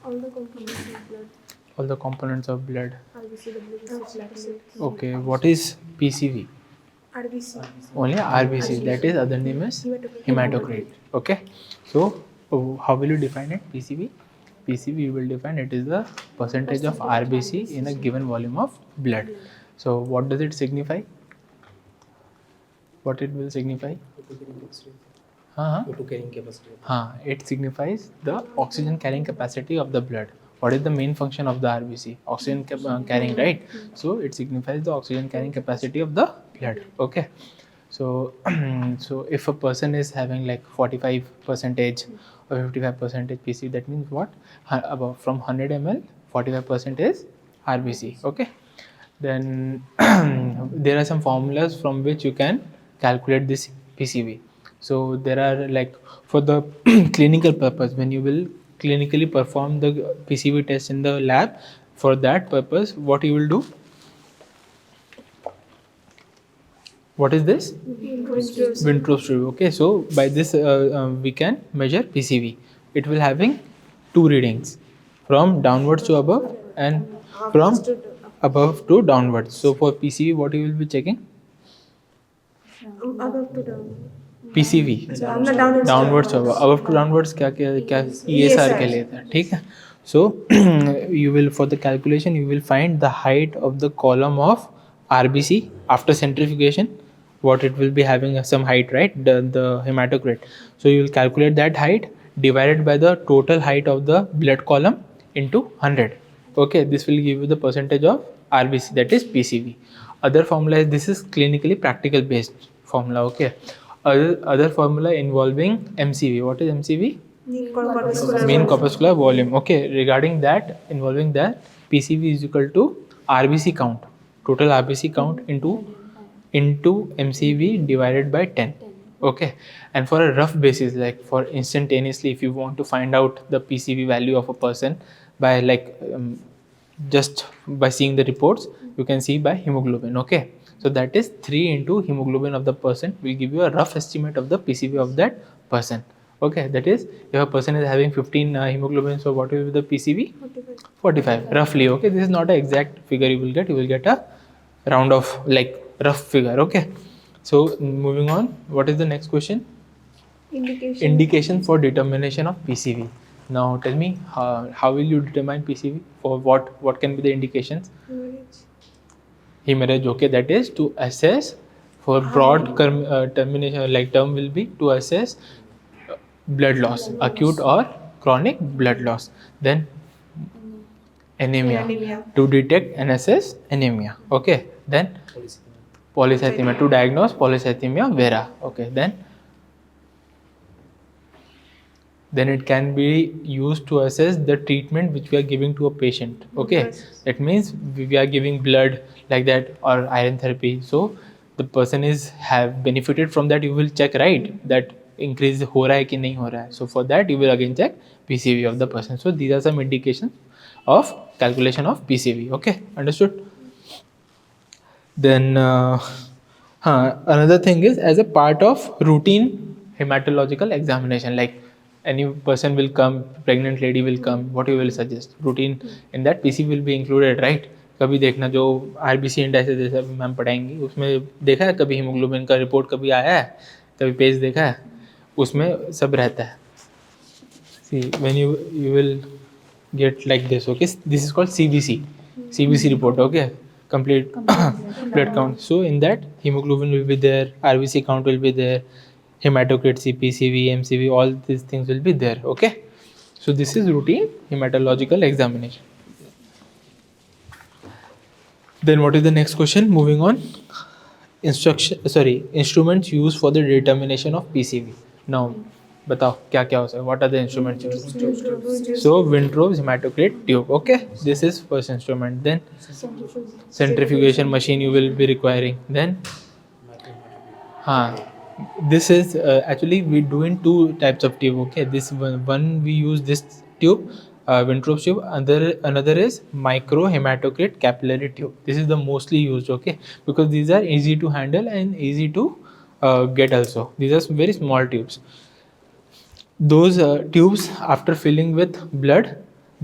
All the components of blood. All the components of blood. RBC, WBC, platelet. Okay, what is PCV? RBC. Only RBC, that is other name is hematocrit. Okay, so how will you define it? PCV? PCV you will define it is the percentage of RBC in a given volume of blood. So what does it signify? What it will signify? It signifies the oxygen carrying capacity of the blood. What is the main function of the RBC? Oxygen carrying, right? So it signifies the oxygen carrying capacity of the blood. Okay. So, so if a person is having like 45% or 55% PCV, that means what? About from 100 ml, 45% is RBC. Okay. Then there are some formulas from which you can calculate this PCV. So there are like for the clinical purpose, when you will clinically perform the PCV test in the lab, for that purpose, what you will do? What is this? Wintrobe tube. Okay, so by this we can measure PCV. It will having two readings, from downwards to above and from above to downwards. So for PCV, what you will be checking? Above to down. PCV downwards to above to downwards क्या ESR के लिए था, ठीक है. So you will, for the calculation, you will find the height of the column of RBC after centrifugation. What it will be having some height, right? The hematocrit. So you will calculate that height divided by the total height of the blood column into 100. Okay, this will give you the percentage of RBC, that is PCV. Other formula is, this is clinically practical based formula. Okay. Other formula involving MCV. What is MCV? Mean corpuscular volume. Okay, regarding that, involving that, PCV is equal to RBC count, total RBC count into MCV divided by 10. Okay, and for a rough basis, like for instantaneously, if you want to find out the PCV value of a person by like just by seeing the reports, you can see by hemoglobin. Okay, so that is 3 into hemoglobin of the person will give you a rough estimate of the PCV of that person. Okay, that is, if a person is having 15 hemoglobin, so what will be the PCV? 45 roughly. Okay, this is not an exact figure you will get a round of like rough figure. Okay, so moving on, what is the next question? Indication for determination of PCV. Now tell me, how will you determine PCV? For what can be the indications? Hemorrhage. Okay, that is to assess, for broad termination, like term will be to assess blood loss, acute or chronic blood loss. Then anemia, to detect and assess anemia. Okay, then polycythemia, to diagnose polycythemia vera. Okay, then it can be used to assess the treatment which we are giving to a patient. Okay, that means we are giving blood like that or iron therapy, so the person is have benefited from that. You will check, right, that increase हो रहा है कि नहीं हो रहा है. So for that you will again check PCV of the person. So these are some indications of calculation of PCV. Okay, understood. Then another thing is, as a part of routine hematological examination, like any person will come, pregnant lady will come, what you will suggest? Routine in that PCV will be included, right? कभी देखना जो RBC indices जैसे ma'am पढ़ाएंगी, उसमें देखा है कभी haemoglobin का report कभी आया है, कभी पेज देखा है, उसमें सब रहता है. See, when you will get like this. Okay, this is called CBC report. Okay, complete blood count. So in that, hemoglobin will be there, RBC count will be there, hematocrit, PCV, MCV, all these things will be there. Okay, so this is routine hematological examination. Then what is the next question? Moving on, instruments used for the determination of PCV. Now बताओ क्या क्या हो सकता है, what are the instruments used? So Wintrobe's hematocrit tube. Okay, this is first instrument. Then centrifugation machine you will be requiring. Then this is actually we do in two types of tube. Okay, this one we use this tube, Wintrobe's tube. Another is micro-hematocrit capillary tube. This is the mostly used. Okay, because these are easy to handle and easy to get also. These are very small tubes. Those tubes, after filling with blood,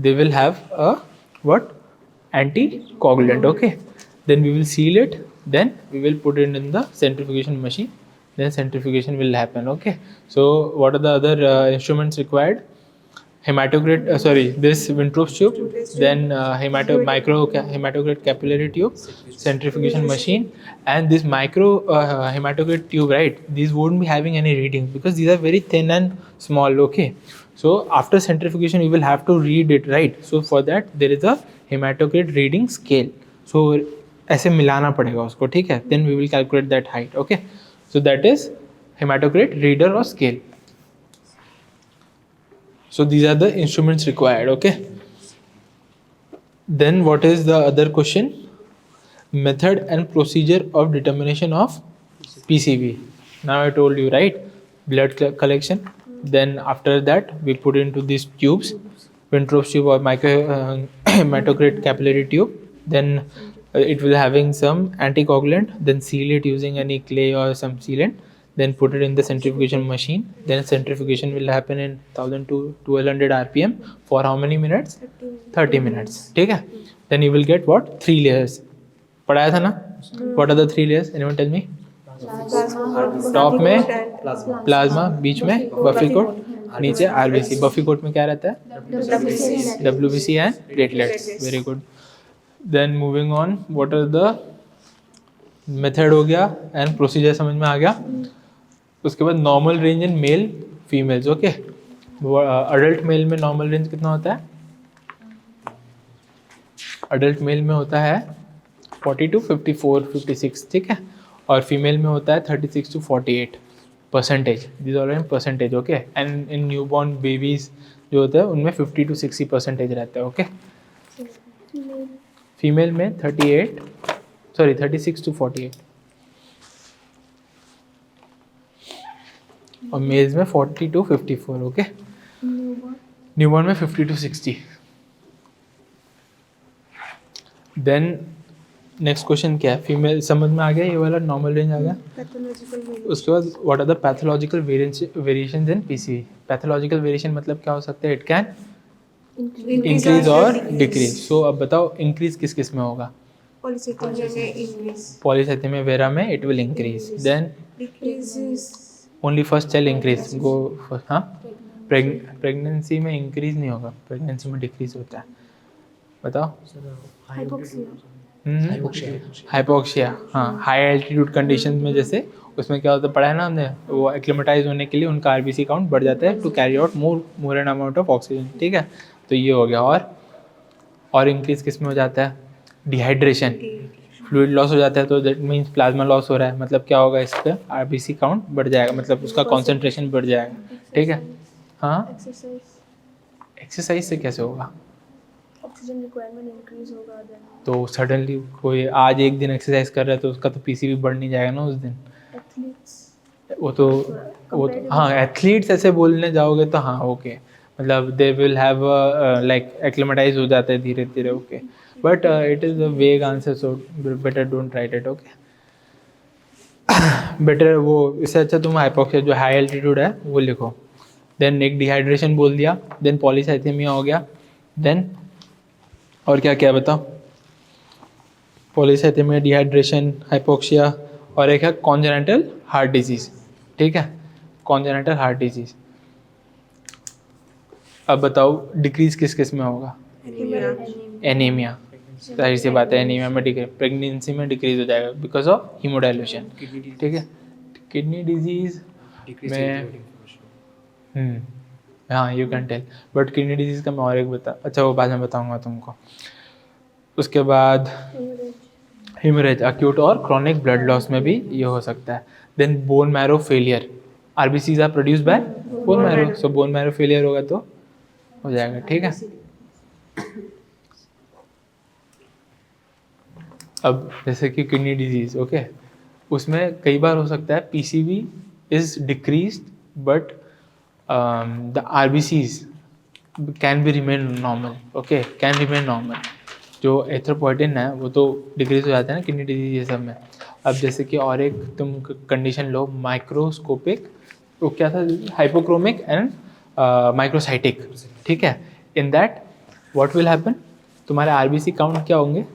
they will have a what? Anticoagulant. Okay, then we will seal it, then we will put it in the centrifugation machine, then centrifugation will happen. Okay, so what are the other instruments required? Hematocrit, this Wintrobe tube, then hematocrit capillary tube, centrifugation machine, and this micro hematocrit tube, right? These won't be having any reading because these are very thin and small. Okay, so after centrifugation you will have to read it, right? So for that there is a hematocrit reading scale. So ऐसे मिलाना पड़ेगा उसको, ठीक है? Then we will calculate that height. Okay, so that is hematocrit reader or scale. So these are the instruments required. Okay, then what is the other question? Method and procedure of determination of PCV. Now I told you, right? Blood collection, then after that we put into these tubes, Wintrobe tube or hematocrit capillary tube, then it will having some anticoagulant, then seal it using any clay or some sealant, then put it in the centrifugation machine, then centrifugation will happen in 1000 to 1200 rpm for how many minutes? 30 minutes. ठीक है? Then you will get what? 3 layers. पढ़ाया था ना? What are the 3 layers? Anyone tell me? Top में plasma, बीच में buffy coat, नीचे RBC. Buffy coat में क्या रहता है? WBC and platelets. Very good. Then moving on, what are the method हो गया एंड प्रोसीजर समझ में आ गया. उसके बाद normal range in male females. Okay, adult mail में नॉर्मल रेंज कितना होता है? अडल्ट मेल में होता है 40 to 54, 56. ठीक है, और फीमेल में होता है 36 to 48%. This are in percentage. Okay, and in new born babies जो होता है उनमें 50 to 60% रहता है. ओके, फीमेल में 36 to 48 और मेल्स में 40 to 54. ओके, न्यूबॉर्न में 50 to 60. देन नेक्स्ट क्वेश्चन क्या है? फीमेल समझ में आ गया, ये वाला नॉर्मल रेंज आ गया. उसके बाद what are the pathological variations in PCV. Pathological variation मतलब क्या हो सकता है? इट कैन इंक्रीज और डिक्रीज. सो अब बताओ इंक्रीज किस किस में होगा? पॉलीसाइथेमिया वेरा में it will increase. Then only first child increase. Go. हाँ, प्रेगनेंसी में इंक्रीज नहीं होगा, प्रेगनेंसी में डिक्रीज होता है. बताओ. हाइपोक्सिया. हाँ, हाई एल्टीट्यूड कंडीशन में जैसे उसमें क्या होता है, पढ़ा है ना हमने, वो एक्लिमेटाइज होने के लिए उनका आरबीसी काउंट बढ़ जाता है to carry out more an amount of oxygen. ठीक है, तो ये हो गया. और इंक्रीज किस में हो जाता है? डिहाइड्रेशन, फ्लूइड लॉस हो जाता है, तो दैट मीन्स प्लाज्मा लॉस हो रहा है. मतलब क्या होगा, इसका आरबीसी काउंट बढ़ जाएगा, मतलब उसका कॉन्सेंट्रेशन बढ़ जाएगा. ठीक है. हाँ, एक्सरसाइज से कैसे होगा? ऑक्सीजन रिक्वायरमेंट इंक्रीज होगा. तो सडनली कोई आज एक दिन एक्सरसाइज कर रहा है तो उसका तो पीसीवी बढ़ नहीं जाएगा ना उस दिन. वो तो हाँ, एथलीट्स ऐसे बोलने जाओगे तो हाँ, ओके, मतलब they will have like acclimatise हो जाता है धीरे धीरे. Okay, but it is a vague answer, so better don't write it. Okay, better वो, इससे अच्छा तुम हाइपोक्सिया जो हाई एल्टीट्यूड है वो लिखो. देन एक डिहाइड्रेशन बोल दिया, देन पॉलीसाइथेमिया हो गया, देन और क्या क्या बताओ? पॉलीसाइथेमिया, डिहाइड्रेशन, हाइपोक्सिया, और एक है कॉन्जेनिटल हार्ट डिजीज. ठीक है, कॉन्जेनिटल हार्ट डिजीज. अब बताओ डिक्रीज किस किस में होगा? एनीमिया. जाहिर सी बात है, एनीमिया में डिक्रीज, प्रेगनेंसी में डिक्रीज हो जाएगा बिकॉज ऑफ हीमोडाइल्यूशन. ठीक है, किडनी डिजीज में हाँ, you can tell, but kidney disease का मैं और एक अच्छा वो बाद में बताऊंगा तुमको. उसके बाद हेमरेज, अक्यूट और क्रॉनिक ब्लड लॉस में भी ये हो सकता है. Then bone marrow failure, RBCs are produced by bone marrow, so bone marrow failure होगा तो हो जाएगा. ठीक है. अब जैसे कि किडनी डिजीज, ओके, उसमें कई बार हो सकता है PCV is decreased but the RBCs can be remain normal. Okay, can remain normal. जो एथ्रोपोइटिन है वो तो डिक्रीज हो जाता है ना किडनी डिजीज ये सब में. अब जैसे कि और एक तुम कंडीशन लो, माइक्रोस्कोपिक, वो क्या था, हाइपोक्रोमिक एंड माइक्रोसाइटिक. ठीक है, in that what will happen, तुम्हारे आरबीसी काउंट क्या होंगे,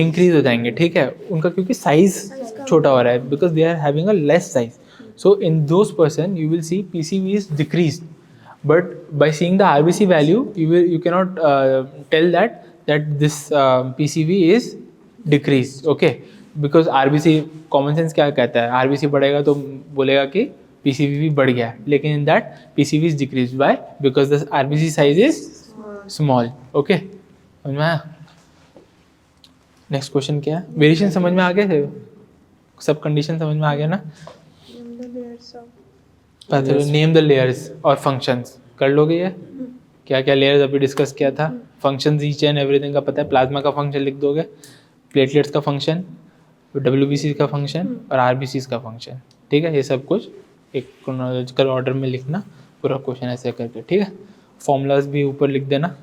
इंक्रीज हो जाएंगे, ठीक है, उनका क्योंकि साइज छोटा हो रहा है, because they are having a less size. So in those person you will see PCV is decrease, but by seeing the RBC value you cannot tell that this PCV is decreased, okay, because RBC common sense क्या कहता है, RBC बढ़ेगा तो बोलेगा कि PCV भी बढ़ गया है, लेकिन in that PCV is decreased by because the RBC size is small, okay. समझ में आया. नेक्स्ट क्वेश्चन क्या है, वेरिएशन समझ में आ गए थे, सब कंडीशन समझ में आ गया ना. नेम द लेयर्स और फंक्शंस कर लोगे ये, क्या क्या लेयर्स अभी डिस्कस किया था, फंक्शंस ईच एंड एवरीथिंग का पता है, प्लाज्मा का फंक्शन लिख दोगे, प्लेटलेट्स का फंक्शन, WBC का फंक्शन और RBCs का फंक्शन, ठीक है. ये सब कुछ एक क्रोनोलॉजिकल ऑर्डर में लिखना पूरा क्वेश्चन ऐसे करके, ठीक है. फॉर्मूलाज भी ऊपर लिख देना,